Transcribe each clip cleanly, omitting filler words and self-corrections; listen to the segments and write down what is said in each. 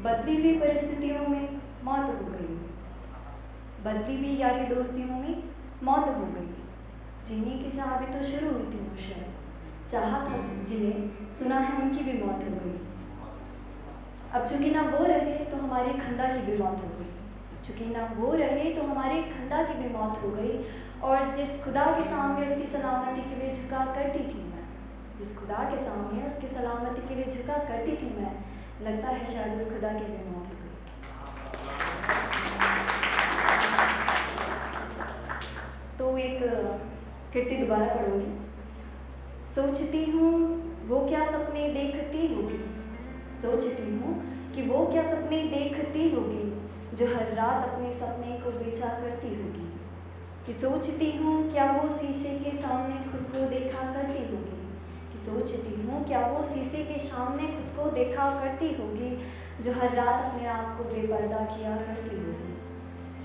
बदली हुई परिस्थितियों में मौत हो गई, बदली हुई यारी दोस्तियों में मौत हो गई। जीने की चाह भी तो शुरू हुई थी मुझसे, चाहा था जिन्हें, सुना है उनकी भी मौत हो गई। अब चूंकि ना वो रहे तो हमारी खंदा की भी मौत हो गई, चूंकि ना वो रहे तो हमारी खंदा की भी मौत हो गई। और जिस खुदा के सामने उसकी सलामती के लिए झुका करती थी मैं, जिस खुदा के सामने उसकी सलामती के लिए झुका करती थी मैं, लगता है शायद उस खुदा की भी मौत हो गई। तो एक कृति दोबारा पढ़ूंगी। सोचती हूँ वो क्या सपने देखती होगी, सोचती हूँ कि वो क्या सपने देखती होगी, जो हर रात अपने सपने को बेचा करती होगी। कि सोचती हूँ क्या वो शीशे के सामने खुद को देखा करती होगी, कि सोचती हूँ क्या वो शीशे के सामने खुद को देखा करती होगी, जो हर रात अपने आप को बेपर्दा किया करती होगी।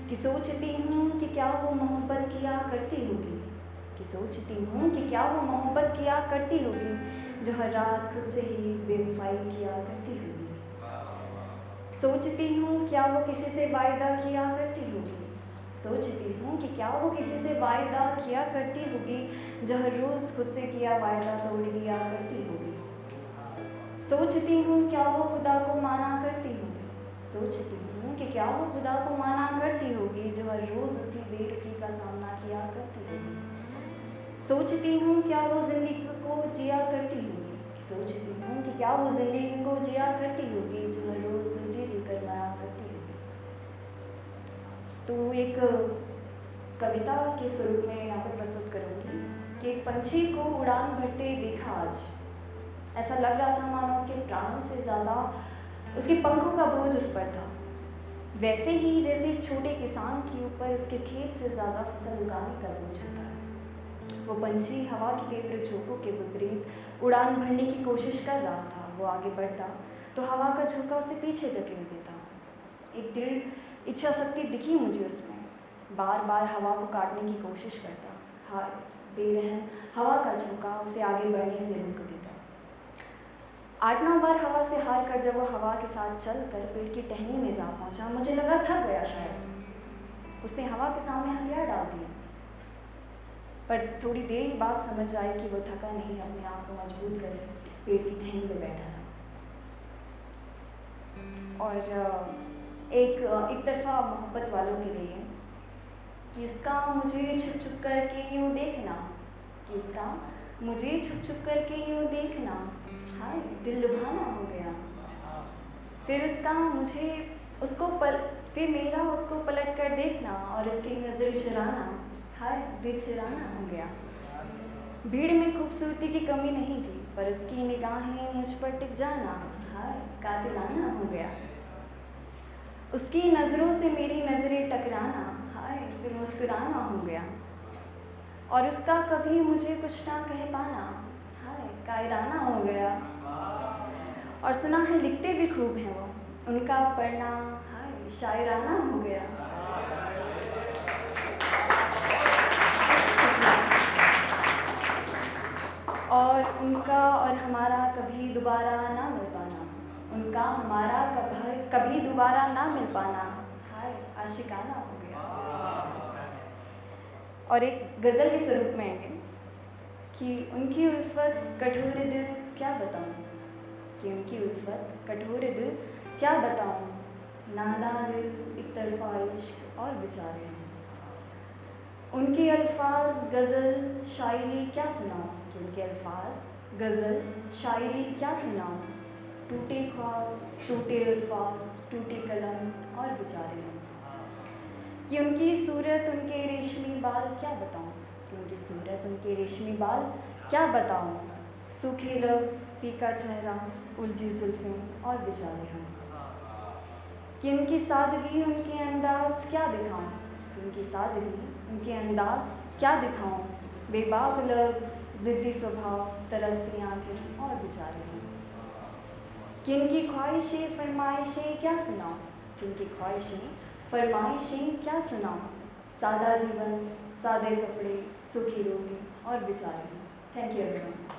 कि सोचती हूँ कि क्या वो मोहब्बत किया करती होगी, कि सोचती हूँ कि क्या वो मोहब्बत किया करती होगी, जो हर रात खुद से ही बेवफाई किया करती होगी। सोचती हूँ क्या वो किसी से वायदा किया करती होगी, सोचती हूँ कि क्या वो किसी से वायदा किया करती होगी, जो हर रोज़ खुद से किया वायदा तोड़ दिया करती होगी। सोचती हूँ क्या वो खुदा को माना करती होगी, सोचती हूँ कि क्या वो खुदा को माना करती होगी, जो हर रोज़ उसकी बेरुखी का सामना किया करती होगी। सोचती हूँ क्या वो ज़िंदगी को जिया करती होगी, सोचती हूँ कि क्या वो ज़िंदगी को जिया करती होगी, जो हर रोज़ जी जी कर मरा करती होगी। तो एक कविता के स्वरूप में यहाँ पर प्रस्तुत करूँगी कि एक पंछी को उड़ान भरते देखा आज, ऐसा लग रहा था मानो उसके प्राणों से ज़्यादा उसके पंखों का बोझ उस पर था। वैसे ही जैसे एक छोटे किसान के ऊपर उसके खेत से ज़्यादा फसल उगाने का बोझ होता है, वो पंछी हवा की तीव्र झोंकों के विपरीत उड़ान भरने की कोशिश कर रहा था। वो आगे बढ़ता तो हवा का झोंका उसे पीछे धकेल देता। एक दृढ़ इच्छा शक्ति दिखी मुझे उसमें, बार बार हवा को काटने की कोशिश करता। हाय बेरहम हवा का झोंका उसे आगे बढ़ने से रोक देता। 8-9 बार हवा से हार कर जब वो हवा के साथ चलकर पेड़ की टहनी में जा पहुंचा, मुझे लगा थक गया शायद। उसने हवा के सामने हथियार डाल दिए, पर थोड़ी देर बाद समझ आया कि वो थका नहीं, अपने आप को मजबूत कर पेड़ की टहनी में बैठा था। और एक तरफा मोहब्बत वालों के लिए, जिसका मुझे छुप छुप करके यूँ देखना, कि उसका मुझे छुप छुप करके यूँ देखना, हाय दिल लुभाना हो गया। फिर उसका मुझे फिर मेरा उसको पलट कर देखना और उसकी नज़र चुराना, हाय दिल चुराना हो गया। भीड़ में खूबसूरती की कमी नहीं थी, पर उसकी निगाहें मुझ पर टिक जाना, हाय कातिलाना हो गया। उसकी नज़रों से मेरी नज़रें टकराना, हाय दिल मुस्कुराना हो गया। और उसका कभी मुझे कुछ ना कह पाना, हाय कायराना हो गया। और सुना है लिखते भी खूब हैं वो, उनका पढ़ना हाय शायराना हो गया। और उनका और हमारा कभी दोबारा ना मिल पाना, उनका हमारा कभी दोबारा ना मिल पाना, हाय आशिकाना हो गया। और एक गज़ल के स्वरूप में है कि उनकी उल्फत कठोर दिल क्या बताऊं, कि उनकी उल्फत कठोर दिल क्या बताऊं, नादा दिल एक तरफा इश्क और बेचारे हैं। उनके अल्फाज गज़ल शायरी क्या सुनाऊं, कि उनके अल्फाज गज़ल शायरी क्या सुनाऊं, टूटे ख्वाब टूटे अल्फाज टूटे कलम और बेचारे हैं। कि उनकी सूरत उनके रेशमी बाल क्या बताऊं, कि उनकी सूरत उनके रेशमी बाल क्या बताऊं, सूखे लब फीका चेहरा उलझी जुल्फ़ें और बेचारे हैं। कि उनकी सादगी उनके अंदाज़ क्या दिखाऊं, कि उनकी सादगी उनके अंदाज़ क्या दिखाऊं, बेबाक लफ्ज़ ज़िद्दी स्वभाव तरसती आँखें और बेचारे हैं। कि उनकी ख्वाहिशें फरमाइशें क्या सुनाऊं, कि उनकी ख्वाहिशें फरमाइशें क्या सुनाऊं, सादा जीवन सादे कपड़े सूखी रोटी और बेचारे हैं। Thank you everyone.